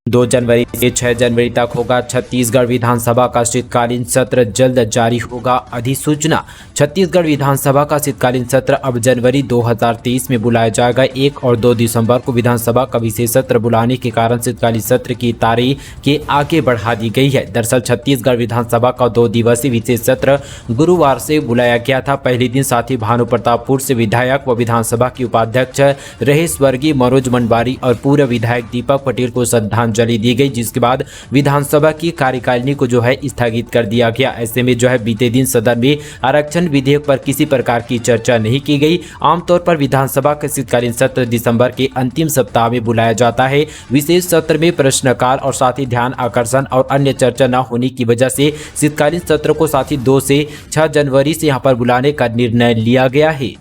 दो जनवरी से 6 जनवरी तक होगा छत्तीसगढ़ विधानसभा का शीतकालीन सत्र, जल्द जारी होगा अधिसूचना। छत्तीसगढ़ विधानसभा का शीतकालीन सत्र अब जनवरी 2023 में बुलाया जाएगा। 1 और 2 दिसंबर को विधानसभा का विशेष सत्र बुलाने के कारण शीतकालीन सत्र की तारीख के आगे बढ़ा दी गई है। दरअसल छत्तीसगढ़ विधानसभा का 2 दिवसीय विशेष सत्र गुरुवार से बुलाया गया था। पहले दिन साथी भानु प्रतापपुर से विधायक व विधानसभा की उपाध्यक्ष रहे स्वर्गीय मनोज मनवारी और पूर्व विधायक दीपक पटेल को श्रद्धांजलि दी गई, जिसके बाद विधानसभा की कार्यकारिणी को स्थगित कर दिया गया। ऐसे में बीते दिन सदन में आरक्षण विधेयक पर किसी प्रकार की चर्चा नहीं की गई। आमतौर पर विधानसभा का शीतकालीन सत्र दिसंबर के अंतिम सप्ताह में बुलाया जाता है। विशेष सत्र में प्रश्नकाल और साथ ही ध्यान आकर्षण और अन्य चर्चा न होने की वजह से शीतकालीन सत्र को साथ ही 2 से 6 जनवरी से यहाँ पर बुलाने का निर्णय लिया गया है।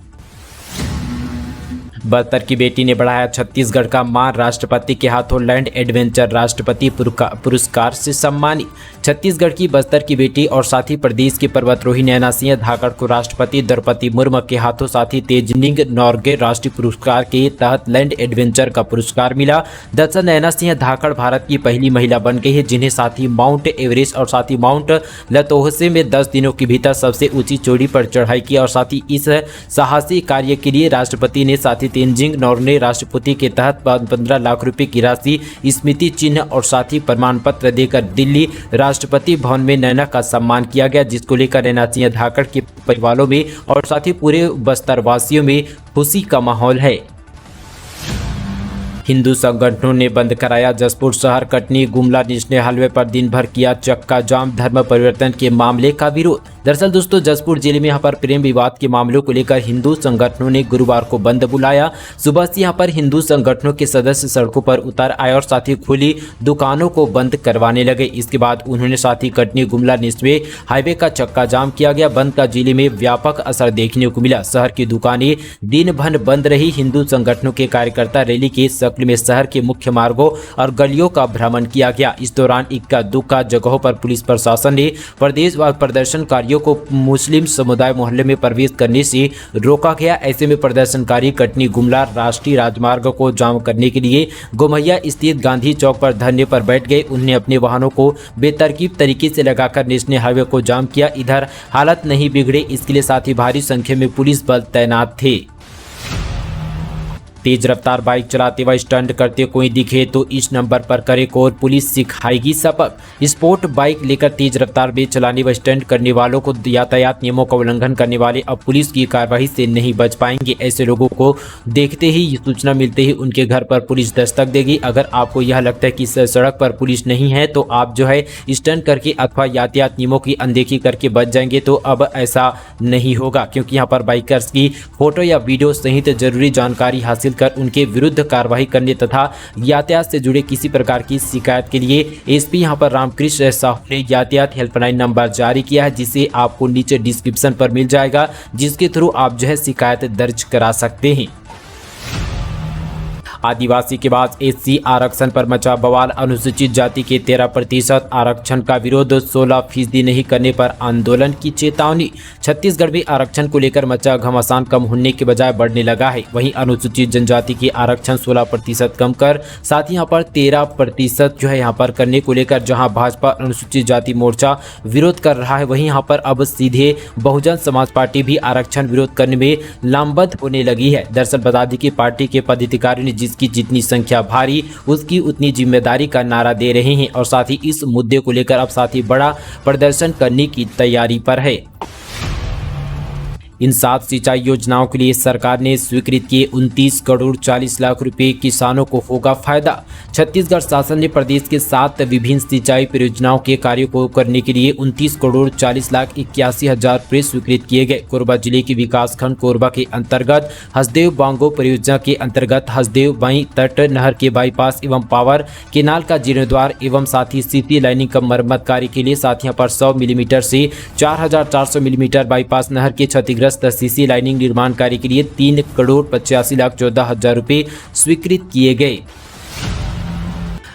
बस्तर की बेटी ने बढ़ाया छत्तीसगढ़ का मान, राष्ट्रपति के हाथों लैंड एडवेंचर राष्ट्रपति पुरस्कार से सम्मानित। छत्तीसगढ़ की बस्तर की बेटी और साथ ही प्रदेश की पर्वतरोही नैना सिंह धाकड़ को राष्ट्रपति द्रौपदी मुर्मू के हाथों साथ ही तेजनिंग नॉर्गे राष्ट्रीय पुरस्कार के तहत लैंड एडवेंचर का पुरस्कार मिला। दरअसल नैना सिंह धाकड़ भारत की पहली महिला बन गई है जिन्हें साथ ही माउंट एवरेस्ट और साथ ही माउंट लतोहसे में 10 दिनों के भीतर सबसे ऊंची चोटी पर चढ़ाई की। और साथ ही इस साहसी कार्य के लिए राष्ट्रपति ने साथ ही तेनजिंग नॉर्गे राष्ट्रपति के तहत 15 लाख रुपए की राशि, स्मृति चिन्ह और साथ ही प्रमाण पत्र देकर दिल्ली राष्ट्रपति भवन में नैना का सम्मान किया गया, जिसको लेकर नैना सिंह धाकड़ के परिवारों में और साथ ही पूरे बस्तर वासियों में खुशी का माहौल है। हिंदू संगठनों ने बंद कराया जसपुर शहर कटनी गुमला नेशनल हाईवे पर दिन भर किया चक्का जाम, धर्म परिवर्तन के मामले का विरोध। दरअसल दोस्तों जसपुर जिले में यहाँ पर प्रेम विवाद के मामलों को लेकर हिंदू संगठनों ने गुरुवार को बंद बुलाया। सुबह से यहाँ पर हिंदू संगठनों के सदस्य सड़कों पर उतर आए और साथ ही खुली दुकानों को बंद करवाने लगे। इसके बाद उन्होंने साथ ही कटनी गुमला नेशनल हाईवे का चक्का जाम किया गया। बंद का जिले में व्यापक असर देखने को मिला। शहर की दुकानें दिन भर बंद रही। हिंदू संगठनों के कार्यकर्ता रैली के शक्ल में शहर के मुख्य मार्गों और गलियों का भ्रमण किया गया। इस दौरान इक्का दुक्का जगहों पर पुलिस प्रशासन ने प्रदेश व प्रदर्शनकारियों को मुस्लिम समुदाय मोहल्ले में प्रवेश करने से रोका गया। ऐसे में प्रदर्शनकारी कटनी गुमला राष्ट्रीय राजमार्ग को जाम करने के लिए गोमैया स्थित गांधी चौक पर धरने पर बैठ गए। उन्होंने अपने वाहनों को बेतरतीब तरीके से लगाकर नेशनल हाईवे को जाम किया। इधर हालत नहीं बिगड़े, इसके लिए साथ ही भारी संख्या में पुलिस बल तैनात थे। तेज रफ्तार बाइक चलाते व स्टंट करते कोई दिखे तो इस नंबर पर करे कॉल, पुलिस सिखाएगी सबक। स्पोर्ट बाइक लेकर तेज रफ्तार में चलाने व स्टंट करने वालों को, यातायात नियमों का उल्लंघन करने वाले अब पुलिस की कार्रवाई से नहीं बच पाएंगे। ऐसे लोगों को देखते ही सूचना मिलते ही उनके घर पर पुलिस दस्तक देगी। अगर आपको यह लगता है कि सड़क पर पुलिस नहीं है तो आप स्टंट करके अथवा यातायात नियमों की अनदेखी करके बच जाएंगे, तो अब ऐसा नहीं होगा, क्योंकि यहाँ पर बाइकर्स की फोटो या वीडियो सहित जरूरी जानकारी हासिल कर उनके विरुद्ध कार्रवाई करने तथा यातायात से जुड़े किसी प्रकार की शिकायत के लिए एसपी यहां पर रामकृष्ण साहू ने यातायात हेल्पलाइन नंबर जारी किया है, जिसे आपको नीचे डिस्क्रिप्शन पर मिल जाएगा, जिसके थ्रू आप शिकायत दर्ज करा सकते हैं। आदिवासी के बाद एससी आरक्षण पर मचा बवाल, अनुसूचित जाति के 13% आरक्षण का विरोध, 16% नहीं करने पर आंदोलन की चेतावनी। छत्तीसगढ़ में आरक्षण को लेकर मचा घमासान कम होने के बजाय बढ़ने लगा है। वहीं अनुसूचित जनजाति की आरक्षण 16% कम कर साथ ही यहाँ पर 13% यहाँ पर करने को लेकर जहाँ भाजपा अनुसूचित जाति मोर्चा विरोध कर रहा है, वहीं यहाँ पर अब सीधे बहुजन समाज पार्टी भी आरक्षण विरोध करने में लामबंद होने लगी है। दरअसल बता दें कि पार्टी के पदाधिकारी ने की जितनी संख्या भारी उसकी उतनी जिम्मेदारी का नारा दे रहे हैं और साथ ही इस मुद्दे को लेकर अब साथ ही बड़ा प्रदर्शन करने की तैयारी पर है। इन 7 सिंचाई योजनाओं के लिए सरकार ने स्वीकृत किए 29 करोड़ 40 लाख रुपए, किसानों को होगा फायदा। छत्तीसगढ़ शासन ने प्रदेश के 7 विभिन्न सिंचाई परियोजनाओं के कार्यों को करने के लिए 29 करोड़ 40 लाख 81 हजार रुपए स्वीकृत किए गए। कोरबा जिले के विकासखंड कोरबा के अंतर्गत हसदेव बांगो परियोजना के अंतर्गत हसदेव बाई तट नहर के बाईपास एवं पावर केनाल का जीर्णोद्वार एवं साथ ही सिटी लाइनिंग का मरम्मत कार्य के लिए साथ यहाँ पर 100 मिलीमीटर से 4400 मिलीमीटर बाईपास नहर के क्षतिग्रस्त सीसी लाइनिंग निर्माण कार्य के लिए 3 करोड़ 85 लाख 14 हजार रुपए स्वीकृत किए गए।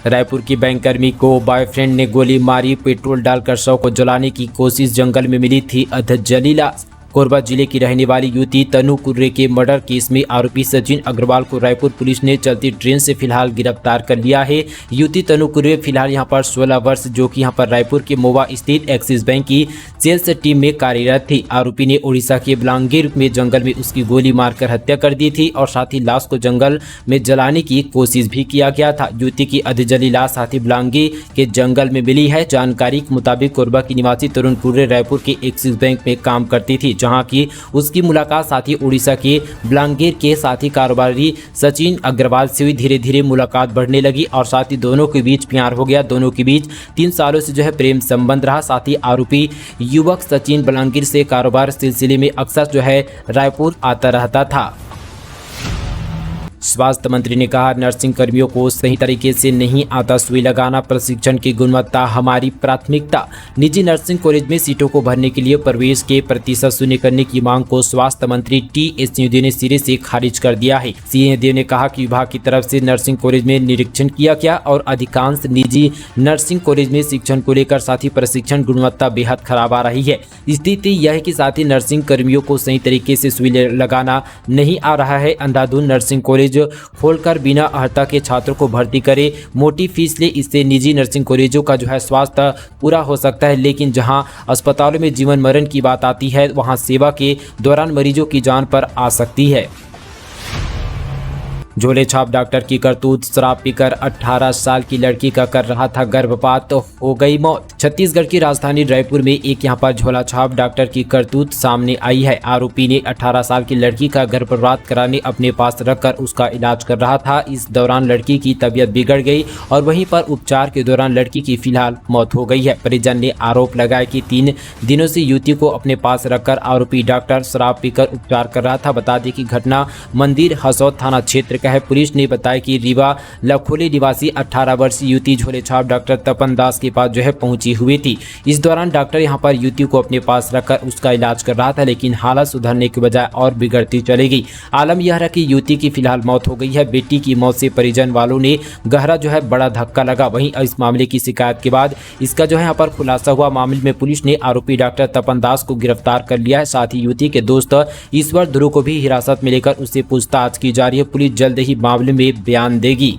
रायपुर की बैंककर्मी को बॉयफ्रेंड ने गोली मारी, पेट्रोल डालकर शव को जलाने की कोशिश, जंगल में मिली थी अधजली लाश। कोरबा जिले की रहने वाली युवती तनु कुर्रे के मर्डर केस में आरोपी सचिन अग्रवाल को रायपुर पुलिस ने चलती ट्रेन से फिलहाल गिरफ्तार कर लिया है। युवती तनु कुर्रे फिलहाल यहां पर 16 वर्ष जो कि यहां पर रायपुर के मोवा स्थित एक्सिस बैंक की सेल्स टीम में कार्यरत थी। आरोपी ने उड़ीसा के बलांगीर में जंगल में उसकी गोली मारकर हत्या कर दी थी और साथ ही लाश को जंगल में जलाने की कोशिश भी किया गया था। युवती की अधजली लाश साथ ही बलांगीर के जंगल में मिली है। जानकारी के मुताबिक कोरबा की निवासी तरुण कुर्रे रायपुर के एक्सिस बैंक में काम करती थी, जहां की उसकी मुलाकात साथ ही उड़ीसा के बलांगीर के साथी कारोबारी सचिन अग्रवाल से हुई। धीरे धीरे मुलाकात बढ़ने लगी और साथ ही दोनों के बीच प्यार हो गया। दोनों के बीच 3 सालों से जो है प्रेम संबंध रहा। साथ ही आरोपी युवक सचिन बलांगीर से कारोबार सिलसिले में अक्सर जो है रायपुर आता रहता था। स्वास्थ्य मंत्री ने कहा, नर्सिंग कर्मियों को सही तरीके से नहीं आता सुई लगाना, प्रशिक्षण की गुणवत्ता हमारी प्राथमिकता। निजी नर्सिंग कॉलेज में सीटों को भरने के लिए प्रवेश के प्रतिशत शून्य करने की मांग को स्वास्थ्य मंत्री टी.एस. सिंहदेव ने सिरे से खारिज कर दिया है। सिंहदेव ने कहा कि विभाग की तरफ से नर्सिंग कॉलेज में निरीक्षण किया गया और अधिकांश निजी नर्सिंग कॉलेज में शिक्षण को लेकर साथ ही प्रशिक्षण गुणवत्ता बेहद खराब आ रही है। स्थिति यह है कि साथ ही नर्सिंग कर्मियों को सही तरीके से सुई लगाना नहीं आ रहा है। अंधाधुन नर्सिंग कॉलेज खोलकर बिना अर्हता के छात्रों को भर्ती करे, मोटी फीस ले। इससे निजी नर्सिंग कॉलेजों का जो है स्वास्थ्य पूरा हो सकता है, लेकिन जहां अस्पतालों में जीवन मरण की बात आती है वहां सेवा के दौरान मरीजों की जान पर आ सकती है। झोले छाप डॉक्टर की करतूत, शराब पीकर 18 साल की लड़की का कर रहा था गर्भपात, हो गई मौत। छत्तीसगढ़ की राजधानी रायपुर में एक यहां पर झोला छाप डॉक्टर की करतूत सामने आई है। आरोपी ने 18 साल की लड़की का गर्भपात कराने अपने पास रखकर उसका इलाज कर रहा था। इस दौरान लड़की की तबीयत बिगड़ गई और वहीं पर उपचार के दौरान लड़की की फिलहाल मौत हो गई है। परिजन ने आरोप लगाया कि 3 दिनों से युवती को अपने पास रखकर आरोपी डॉक्टर शराब पीकर उपचार कर रहा था। बता दें कि घटना मंदिर हसौद थाना क्षेत्र है। पुलिस ने बताया कि रीवा लखोली निवासी 18 वर्षीय युवती झोले छाप डॉक्टर तपन दास के पास जो है पहुंची हुई थी। इस दौरान डॉक्टर यहां पर युवती को अपने पास रखकर उसका इलाज कर रहा था, लेकिन हालत सुधरने के बजाय और बिगड़ती चली गई। आलम यह रहा कि युवती की फिलहाल मौत हो गई है। बेटी की मौत से परिजन वालों ने गहरा जो है बड़ा धक्का लगा। वहीं इस मामले की शिकायत के बाद इसका जो है यहाँ पर खुलासा हुआ। मामले में पुलिस ने आरोपी डॉक्टर तपन दास को गिरफ्तार कर लिया है। साथ ही युवती के दोस्त ईश्वर ध्रुव को भी हिरासत में लेकर उससे पूछताछ की जा रही है। पुलिस जल्द ही मामले में बयान देगी।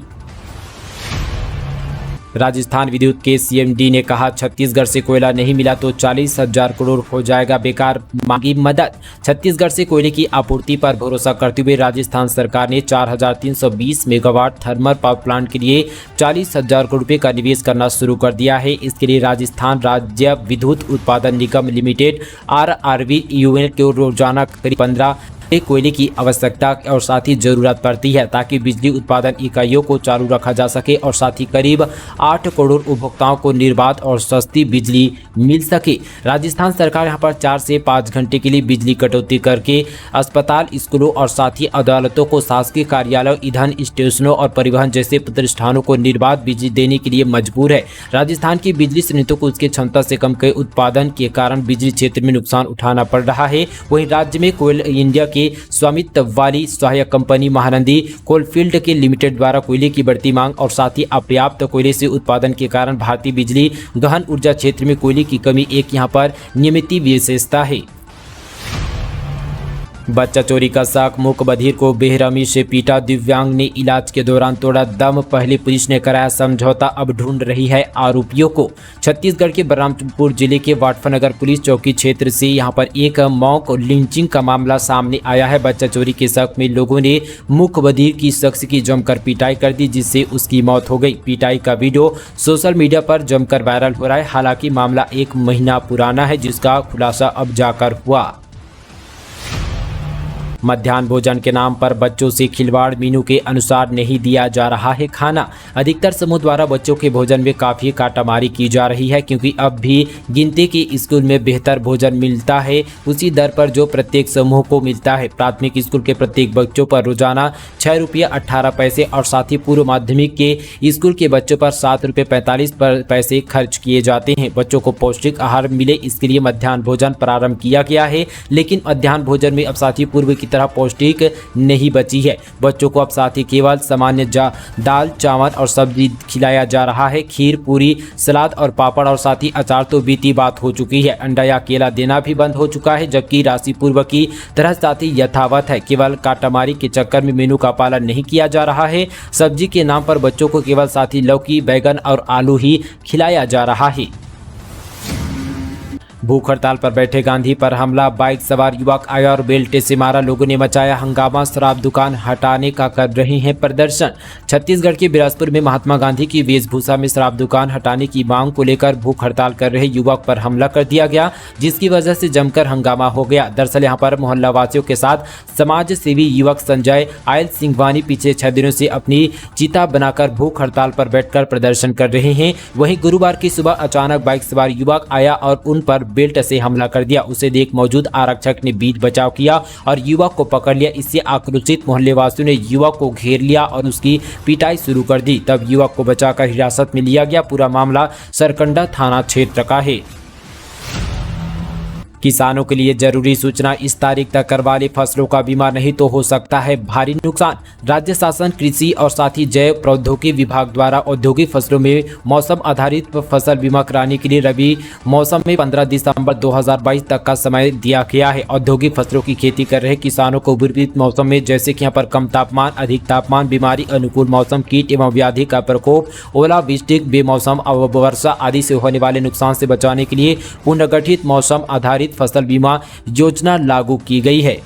राजस्थान विद्युत के सीएमडी ने कहा, छत्तीसगढ़ से कोयला नहीं मिला तो 40,000 करोड़ हो जाएगा बेकार, मांगी मदद। छत्तीसगढ़ से कोयले की आपूर्ति पर भरोसा करते हुए राजस्थान सरकार ने 4,320 मेगावाट थर्मल पावर प्लांट के लिए 40,000 करोड़ रुपए का निवेश करना शुरू कर दिया है। इसके लिए राजस्थान राज्य विद्युत उत्पादन निगम लिमिटेड RRVUN को रोजाना करीब 15 कोयले की आवश्यकता और साथ ही जरूरत पड़ती है, ताकि बिजली उत्पादन इकाइयों को चालू रखा जा सके और साथ ही करीब 8 करोड़ उपभोक्ताओं को निर्बाध और सस्ती बिजली मिल सके। राजस्थान सरकार यहां पर 4 से 5 घंटे के लिए बिजली कटौती करके अस्पताल, स्कूलों और साथ ही अदालतों को, शासकीय कार्यालयों, ईंधन स्टेशनों और परिवहन जैसे प्रतिष्ठानों को निर्बाध बिजली देने के लिए मजबूर है। राजस्थान की बिजली संयंत्रों को उसकी क्षमता से कम के उत्पादन के कारण बिजली क्षेत्र में नुकसान उठाना पड़ रहा है। वहीं राज्य में कोल इंडिया के स्वामित्व वाली सहायक कंपनी महानंदी कोलफील्ड के लिमिटेड द्वारा कोयले की बढ़ती मांग और साथ ही अपर्याप्त कोयले से उत्पादन के कारण भारतीय बिजली गहन ऊर्जा क्षेत्र में कोयले की कमी एक यहां पर नियमित विशेषता है। बच्चा चोरी का शक, मूक बधिर को बेरहमी से पीटा, दिव्यांग ने इलाज के दौरान तोड़ा दम, पहले पुलिस ने कराया समझौता, अब ढूंढ रही है आरोपियों को। छत्तीसगढ़ के बलरामपुर जिले के वाटफनगर पुलिस चौकी क्षेत्र से यहां पर एक मॉक लिंचिंग का मामला सामने आया है। बच्चा चोरी के शक में लोगों ने मूक बधिर की शख्स की जमकर पिटाई कर दी, जिससे उसकी मौत हो गई। पिटाई का वीडियो सोशल मीडिया पर जमकर वायरल हो रहा है। हालांकि मामला 1 महीना पुराना है, जिसका खुलासा अब जाकर हुआ। मध्याह्न भोजन के नाम पर बच्चों से खिलवाड़, मीनू के अनुसार नहीं दिया जा रहा है खाना। अधिकतर समूह द्वारा बच्चों के भोजन में काफ़ी काटामारी की जा रही है, क्योंकि अब भी गिनती के स्कूल में बेहतर भोजन मिलता है उसी दर पर जो प्रत्येक समूह को मिलता है। प्राथमिक स्कूल के प्रत्येक बच्चों पर रोजाना 6 रुपये 18 पैसे और साथ ही पूर्व माध्यमिक के स्कूल के बच्चों पर 7 रुपये 45 पैसे खर्च किए जाते हैं। बच्चों को पौष्टिक आहार मिले, इसके लिए मध्याह्न भोजन प्रारंभ किया गया है, लेकिन मध्याह्न भोजन में अब साथ ही पूर्व की तरह पौष्टिक नहीं बची है। बच्चों को अब साथ ही केवल सामान्य दाल चावल और सब्जी खिलाया जा रहा है। खीर पूरी सलाद और पापड़ और साथ ही अचार तो बीती बात हो चुकी है। अंडा या केला देना भी बंद हो चुका है, जबकि राशि पूर्व की तरह साथ ही यथावत है। केवल काटामारी के चक्कर में मेनू का पालन नहीं किया जा रहा है। सब्जी के नाम पर बच्चों को केवल साथ ही लौकी बैगन और आलू ही खिलाया जा रहा है। भूख हड़ताल पर बैठे गांधी पर हमला, बाइक सवार युवक आया और बेल्टे से मारा, लोगों ने मचाया हंगामा। शराब दुकान हटाने का कर रहे हैं प्रदर्शन। छत्तीसगढ़ के बिलासपुर में महात्मा गांधी की वेशभूषा में शराब दुकान हटाने की मांग को लेकर भूख हड़ताल कर रहे युवक पर हमला कर दिया गया, जिसकी वजह से जमकर हंगामा हो गया। दरअसल यहां पर मोहल्ला वासियों के साथ समाज सेवी युवक संजय आयल सिंघवानी पिछले 6 दिनों से अपनी चिता बनाकर भूख हड़ताल पर बैठकर प्रदर्शन कर रहे हैं। वहीं गुरुवार की सुबह अचानक बाइक सवार युवक आया और उन पर बेल्ट से हमला कर दिया। उसे देख मौजूद आरक्षक ने बीच बचाव किया और युवक को पकड़ लिया। इससे आक्रोशित मोहल्ले वासियों ने युवक को घेर लिया और उसकी पिटाई शुरू कर दी। तब युवक को बचाकर हिरासत में लिया गया। पूरा मामला सरकंडा थाना क्षेत्र का है। किसानों के लिए जरूरी सूचना, इस तारीख तक करवा ले फसलों का बीमा, नहीं तो हो सकता है भारी नुकसान। राज्य शासन कृषि और साथ ही जैव प्रौद्योगिकी विभाग द्वारा औद्योगिक फसलों में मौसम आधारित फसल बीमा कराने के लिए रबी मौसम में 15 दिसंबर 2022 तक का समय दिया गया है। औद्योगिक फसलों की खेती कर रहे किसानों को विपरीत मौसम में, जैसे कि यहाँ पर कम तापमान, अधिक तापमान, बीमारी, अनुकूल मौसम, कीट एवं व्याधि का प्रकोप, ओलावृष्टि, बेमौसम वर्षा आदि से होने वाले नुकसान से बचाने के लिए पुनर्गठित मौसम आधारित फसल बीमा योजना लागू की गई है।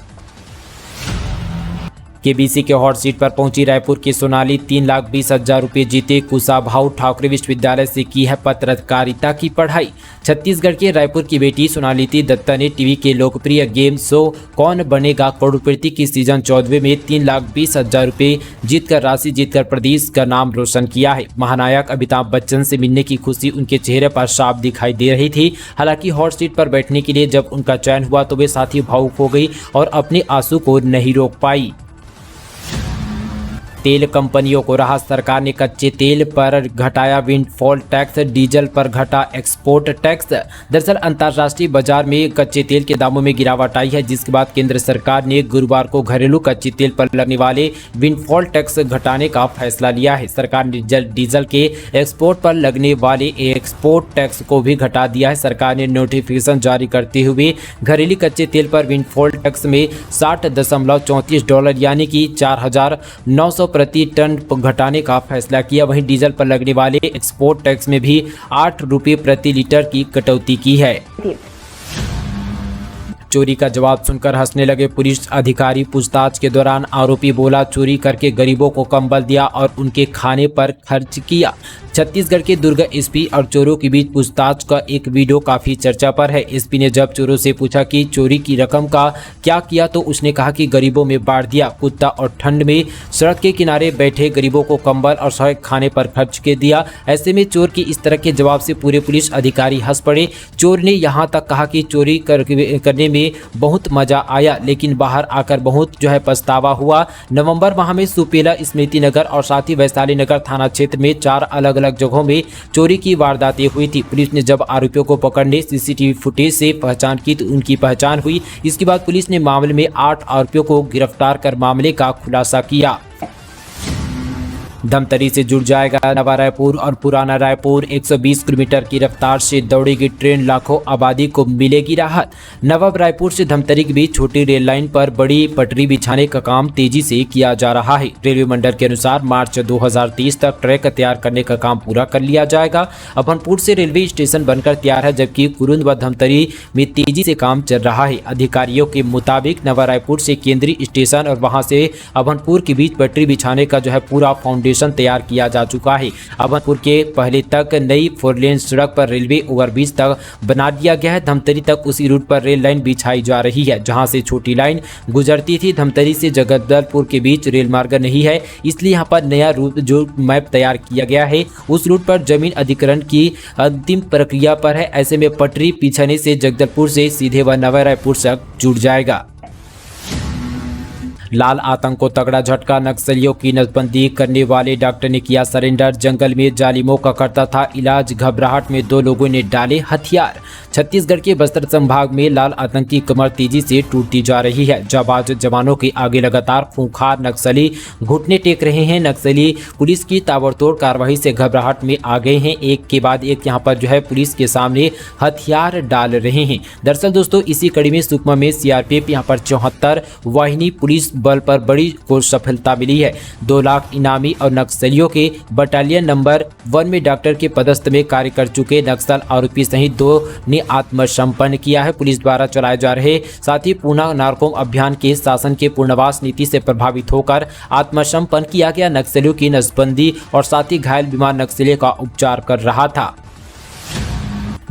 केबीसी के हॉट सीट पर पहुंची रायपुर की सोनाली, 3,20,000 रुपये जीते। कुशाभाऊ ठाकरे विश्वविद्यालय से की है पत्रकारिता की पढ़ाई। छत्तीसगढ़ के रायपुर की बेटी सोनालिनी दत्ता ने टीवी के लोकप्रिय गेम शो कौन बनेगा करोड़पति की सीजन 14 में 3,20,000 रुपये जीतकर राशि जीतकर प्रदेश का नाम रोशन किया है। महानायक अमिताभ बच्चन से मिलने की खुशी उनके चेहरे पर साफ दिखाई दे रही थी। हालांकि हॉट सीट पर बैठने के लिए जब उनका चयन हुआ तो वे साथ ही भावुक हो गई और अपने आंसू को नहीं रोक पाई। तेल कंपनियों को राहत, सरकार ने कच्चे तेल पर घटाया विंडफॉल टैक्स, डीजल पर घटा एक्सपोर्ट टैक्स। दरअसल अंतर्राष्ट्रीय बाजार में कच्चे तेल के दामों में गिरावट आई है, जिसके बाद केंद्र सरकार ने गुरुवार को घरेलू कच्चे तेल पर लगने वाले विंडफॉल टैक्स घटाने का फैसला लिया है। सरकार ने डीजल के एक्सपोर्ट पर लगने वाले एक्सपोर्ट टैक्स को भी घटा दिया है। सरकार ने नोटिफिकेशन जारी करते हुए घरेलू कच्चे तेल पर विंडफॉल टैक्स में $60.34 यानी कि 4,900 प्रति टन घटाने का फैसला किया। वहीं डीजल पर लगने वाले एक्सपोर्ट टैक्स में भी 8 रुपये प्रति लीटर की कटौती की है। चोरी का जवाब सुनकर हंसने लगे पुलिस अधिकारी। पूछताछ के दौरान आरोपी बोला, चोरी करके गरीबों को कंबल दिया और उनके खाने पर खर्च किया। छत्तीसगढ़ के दुर्ग एसपी और चोरों के बीच पूछताछ का एक वीडियो काफी चर्चा पर है। एसपी ने जब चोरों से पूछा कि चोरी की रकम का क्या किया तो उसने कहा कि गरीबों में बांट दिया। कुत्ता और ठंड में सड़क के किनारे बैठे गरीबों को कंबल और सहायक खाने पर खर्च के दिया। ऐसे में चोर के इस तरह के जवाब से पूरे पुलिस अधिकारी हंस पड़े। चोर ने यहाँ तक कहा कि चोरी करने में बहुत मजा आया, लेकिन बाहर आकर बहुत पछतावा हुआ। नवंबर माह में सुपेला, स्मृति नगर और साथ ही वैशाली नगर थाना क्षेत्र में 4 अलग अलग जगहों में चोरी की वारदातें हुई थी। पुलिस ने जब आरोपियों को पकड़ने सीसीटीवी फुटेज से पहचान की तो उनकी पहचान हुई। इसके बाद पुलिस ने मामले में 8 आरोपियों को गिरफ्तार कर मामले का खुलासा किया। धमतरी से जुड़ जाएगा नवा रायपुर और पुराना रायपुर। 120 किलोमीटर की रफ्तार से दौड़ेगी ट्रेन, लाखों आबादी को मिलेगी राहत। नवा रायपुर से धमतरी के बीच छोटी रेल लाइन पर बड़ी पटरी बिछाने का काम तेजी से किया जा रहा है। रेलवे मंडल के अनुसार मार्च 2030 तक ट्रैक तैयार करने का काम पूरा कर लिया जाएगा। अभनपुर से रेलवे स्टेशन बनकर तैयार है, जबकि कुरुंद व धमतरी में तेजी से काम चल रहा है। अधिकारियों के मुताबिक नवा रायपुर से केंद्रीय स्टेशन और वहां से अभनपुर के बीच पटरी बिछाने का पूरा फाउंडेशन तैयार किया जा चुका है। अभनपुर के पहले तक नई 4 लेन सड़क पर रेलवे ओवरब्रिज तक बना दिया गया है। धमतरी तक उसी रूट पर रेल लाइन बिछाई जा रही है जहां से छोटी लाइन गुजरती थी। धमतरी से जगदलपुर के बीच रेल मार्ग नहीं है, इसलिए यहां पर नया रूट जो मैप तैयार किया गया है उस रूट पर जमीन अधिग्रहण की अंतिम प्रक्रिया पर है। ऐसे में पटरी बिछाने से जगदलपुर से सीधे व नवा रायपुर तक जुड़ जाएगा। लाल आतंक को तगड़ा झटका, नक्सलियों की नसबंदी करने वाले डॉक्टर ने किया सरेंडर। जंगल में जालिमों का करता था इलाज, घबराहट में 2 लोगों ने डाले हथियार। छत्तीसगढ़ के बस्तर संभाग में लाल आतंक की कमर तेजी से टूटती जा रही है। जाबाज जवानों के आगे लगातार खूंखार नक्सली घुटने टेक रहे हैं। नक्सली पुलिस की ताबड़तोड़ कार्रवाई से घबराहट में आ गए हैं। एक के बाद एक यहां पर जो है पुलिस के सामने हथियार डाल रहे हैं। दरअसल दोस्तों इसी कड़ी में सुकमा में सीआरपीएफ यहां पर 74 वाहिनी पुलिस बल पर बड़ी को सफलता मिली है। 2 लाख इनामी और नक्सलियों के बटालियन नंबर 1 में डॉक्टर के पदस्थ में कार्य कर चुके नक्सल आरोपी सहित 2 ने आत्मसमर्पण किया है। पुलिस द्वारा चलाए जा रहे साथ ही पूना नारकों अभियान के शासन के पूर्णवास नीति से प्रभावित होकर आत्मसमर्पण किया गया नक्सलियों की नसबंदी और साथ ही घायल बीमार नक्सली का उपचार कर रहा था।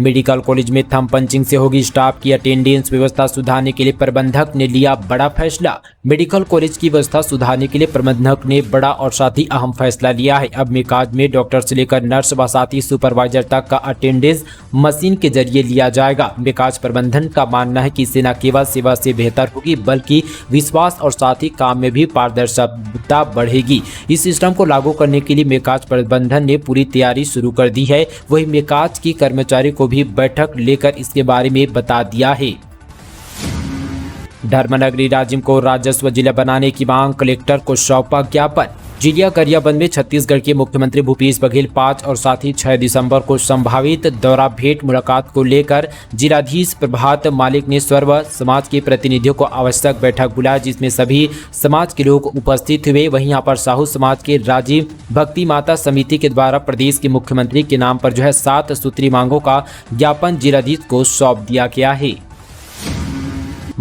मेडिकल कॉलेज में थंब पंचिंग से होगी स्टाफ की अटेंडेंस व्यवस्था सुधारने के लिए प्रबंधक ने लिया बड़ा फैसला। मेडिकल कॉलेज की व्यवस्था सुधारने के लिए प्रबंधक ने बड़ा और साथ ही अहम फैसला लिया है। अब मेकाज में डॉक्टर से लेकर नर्स व साथ ही सुपरवाइजर तक का अटेंडेंस मशीन के जरिए लिया जाएगा। मेकाज प्रबंधन का मानना है कि इससे न केवल सेवा से बेहतर होगी बल्कि विश्वास और साथ ही काम में भी पारदर्शिता बढ़ेगी। इस सिस्टम को लागू करने के लिए मेकाज प्रबंधन ने पूरी तैयारी शुरू कर दी है। वही मेकाज की कर्मचारी को भी बैठक लेकर इसके बारे में बता दिया है। धर्मनगरी राजिम को राजस्व जिला बनाने की मांग, कलेक्टर को सौंपा ज्ञापन। जिलिया गरियाबंद में छत्तीसगढ़ के मुख्यमंत्री भूपेश बघेल 5 और साथ ही 6 दिसंबर को संभावित दौरा भेंट मुलाकात को लेकर जिलाधीश प्रभात मालिक ने सर्व समाज के प्रतिनिधियों को आवश्यक बैठक बुलाया जिसमें सभी समाज के लोग उपस्थित हुए। वहीं यहाँ पर साहू समाज के राजीव भक्ति माता समिति के द्वारा प्रदेश के मुख्यमंत्री के नाम पर जो है 7 सूत्री मांगों का ज्ञापन जिलाधीश को सौंप दिया गया है।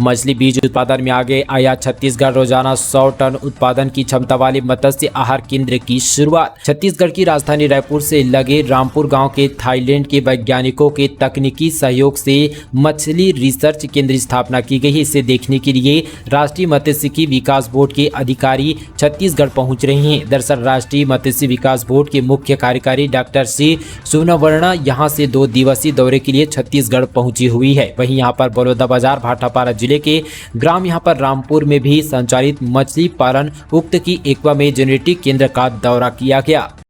मछली बीज उत्पादन में आगे आया छत्तीसगढ़, रोजाना 100 टन उत्पादन की क्षमता वाले मत्स्य आहार केंद्र की शुरुआत। छत्तीसगढ़ की राजधानी रायपुर से लगे रामपुर गांव के थाईलैंड के वैज्ञानिकों के तकनीकी सहयोग से मछली रिसर्च केंद्र स्थापना की गई है। इसे देखने के लिए राष्ट्रीय मत्स्यिकी विकास बोर्ड के अधिकारी छत्तीसगढ़ पहुंच रहे हैं। दरअसल राष्ट्रीय मत्स्य विकास बोर्ड के मुख्य कार्यकारी डॉक्टर सी सुनवर्णा यहां से 2 दिवसीय दौरे के लिए छत्तीसगढ़ पहुंची हुई है। वहीं यहां पर बलौदा बाजार भाटापारा जिले के ग्राम यहां पर रामपुर में भी संचालित मछली पालन उक्त की एक्वा में जेनेटिक केंद्र का दौरा किया गया।